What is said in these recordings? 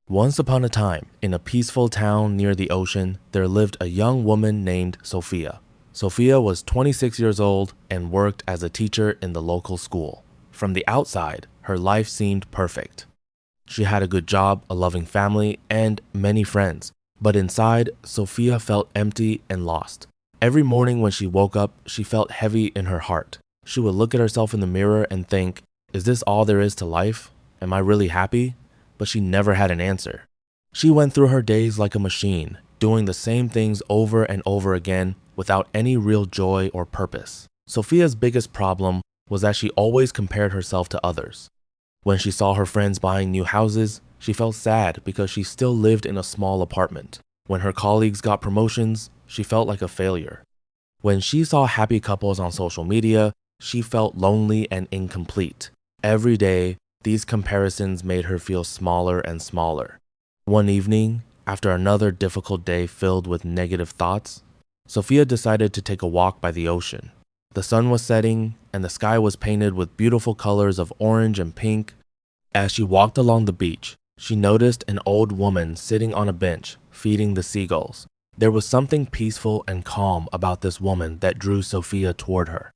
Once upon a time, in a peaceful town near the ocean, there lived a young woman named Sophia. Sophia was 26 years old and worked as a teacher in the local school. From the outside, her life seemed perfect. She had a good job, a loving family, and many friends. But inside, Sophia felt empty and lost. Every morning when she woke up, she felt heavy in her heart. She would look at herself in the mirror and think, is this all there is to life? Am I really happy? But she never had an answer. She went through her days like a machine, doing the same things over and over again without any real joy or purpose. Sophia's biggest problem was that she always compared herself to others. When she saw her friends buying new houses, she felt sad because she still lived in a small apartment. When her colleagues got promotions, she felt like a failure. When she saw happy couples on social media, she felt lonely and incomplete. Every day, these comparisons made her feel smaller and smaller. One evening, after another difficult day filled with negative thoughts, Sophia decided to take a walk by the ocean. The sun was setting, and the sky was painted with beautiful colors of orange and pink. As she walked along the beach, she noticed an old woman sitting on a bench, feeding the seagulls. There was something peaceful and calm about this woman that drew Sophia toward her.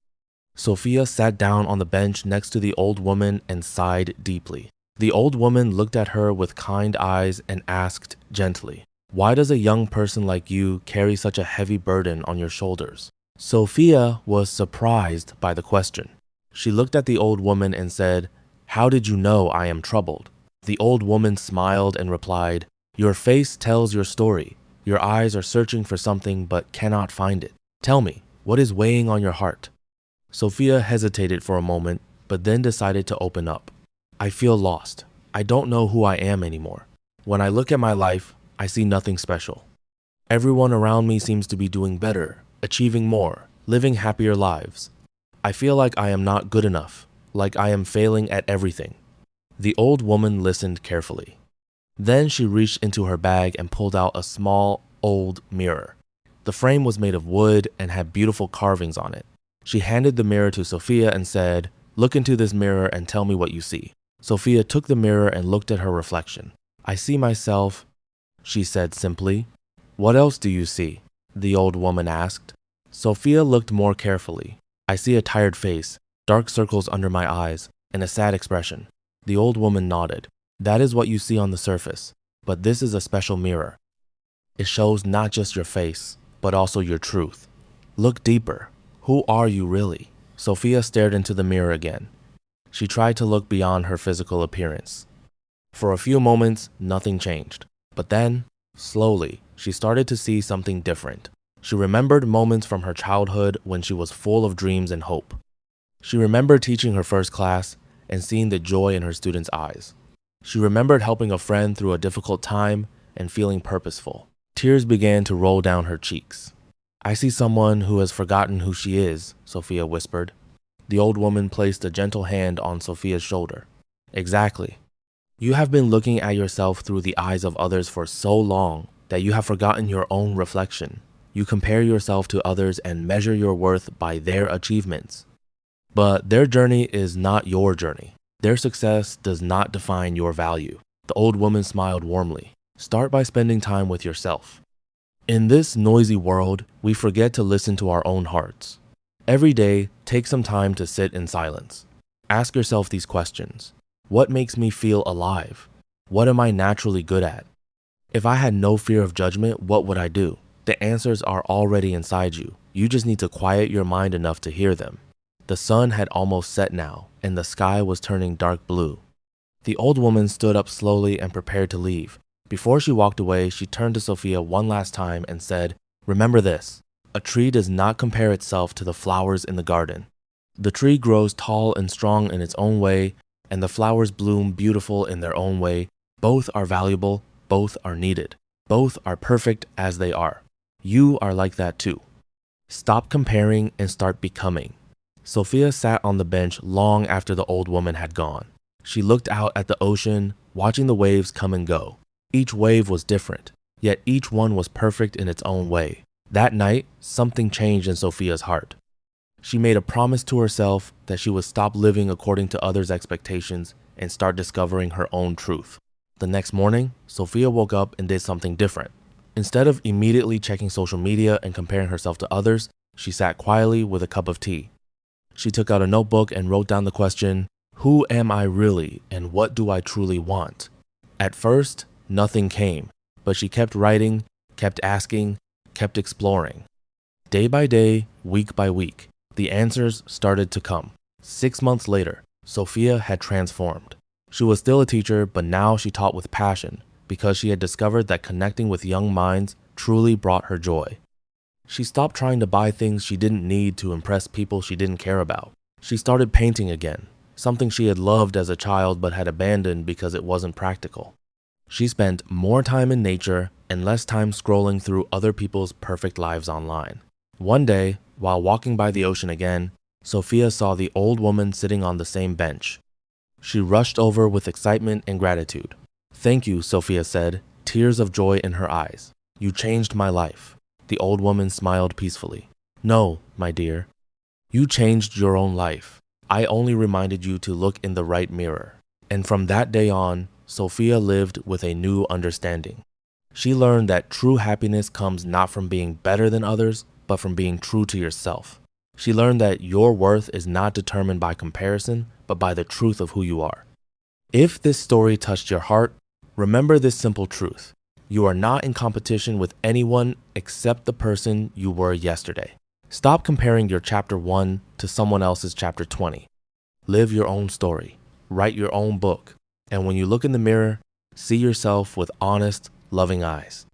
Sophia sat down on the bench next to the old woman and sighed deeply. The old woman looked at her with kind eyes and asked gently, "Why does a young person like you carry such a heavy burden on your shoulders?" Sophia was surprised by the question. She looked at the old woman and said, "How did you know I am troubled?" The old woman smiled and replied, "Your face tells your story. Your eyes are searching for something but cannot find it. Tell me, what is weighing on your heart?" Sophia hesitated for a moment, but then decided to open up. "I feel lost. I don't know who I am anymore. When I look at my life, I see nothing special. Everyone around me seems to be doing better, achieving more, living happier lives. I feel like I am not good enough, like I am failing at everything." The old woman listened carefully. Then she reached into her bag and pulled out a small, old mirror. The frame was made of wood and had beautiful carvings on it. She handed the mirror to Sophia and said, "Look into this mirror and tell me what you see." Sophia took the mirror and looked at her reflection. "I see myself," she said simply. "What else do you see?" the old woman asked. Sophia looked more carefully. "I see a tired face, dark circles under my eyes, and a sad expression." The old woman nodded. "That is what you see on the surface, but this is a special mirror. It shows not just your face, but also your truth. Look deeper. Who are you really?" Sophia stared into the mirror again. She tried to look beyond her physical appearance. For a few moments, nothing changed. But then, slowly, she started to see something different. She remembered moments from her childhood when she was full of dreams and hope. She remembered teaching her first class and seeing the joy in her students' eyes. She remembered helping a friend through a difficult time and feeling purposeful. Tears began to roll down her cheeks. "I see someone who has forgotten who she is," Sophia whispered. The old woman placed a gentle hand on Sophia's shoulder. "Exactly. You have been looking at yourself through the eyes of others for so long that you have forgotten your own reflection. You compare yourself to others and measure your worth by their achievements. But their journey is not your journey. Their success does not define your value." The old woman smiled warmly. "Start by spending time with yourself." In this noisy world, we forget to listen to our own hearts. Every day, take some time to sit in silence. Ask yourself these questions. What makes me feel alive? What am I naturally good at? If I had no fear of judgment, what would I do? The answers are already inside you. You just need to quiet your mind enough to hear them. The sun had almost set now, and the sky was turning dark blue. The old woman stood up slowly and prepared to leave. Before she walked away, she turned to Sophia one last time and said, "Remember this. A tree does not compare itself to the flowers in the garden. The tree grows tall and strong in its own way, and the flowers bloom beautiful in their own way. Both are valuable, both are needed. Both are perfect as they are. You are like that too. Stop comparing and start becoming." Sophia sat on the bench long after the old woman had gone. She looked out at the ocean, watching the waves come and go. Each wave was different, yet each one was perfect in its own way. That night, something changed in Sophia's heart. She made a promise to herself that she would stop living according to others' expectations and start discovering her own truth. The next morning, Sophia woke up and did something different. Instead of immediately checking social media and comparing herself to others, she sat quietly with a cup of tea. She took out a notebook and wrote down the question, who am I really and what do I truly want? At first, nothing came, but she kept writing, kept asking, kept exploring. Day by day, week by week, the answers started to come. 6 months later, Sophia had transformed. She was still a teacher, but now she taught with passion because she had discovered that connecting with young minds truly brought her joy. She stopped trying to buy things she didn't need to impress people she didn't care about. She started painting again, something she had loved as a child but had abandoned because it wasn't practical. She spent more time in nature and less time scrolling through other people's perfect lives online. One day, while walking by the ocean again, Sophia saw the old woman sitting on the same bench. She rushed over with excitement and gratitude. "Thank you," Sophia said, tears of joy in her eyes. "You changed my life." The old woman smiled peacefully. "No, my dear. You changed your own life. I only reminded you to look in the right mirror." And from that day on, Sophia lived with a new understanding. She learned that true happiness comes not from being better than others, but from being true to yourself. She learned that your worth is not determined by comparison, but by the truth of who you are. If this story touched your heart, remember this simple truth. You are not in competition with anyone except the person you were yesterday. Stop comparing your chapter 1 to someone else's chapter 20. Live your own story. Write your own book. And when you look in the mirror, see yourself with honest, loving eyes.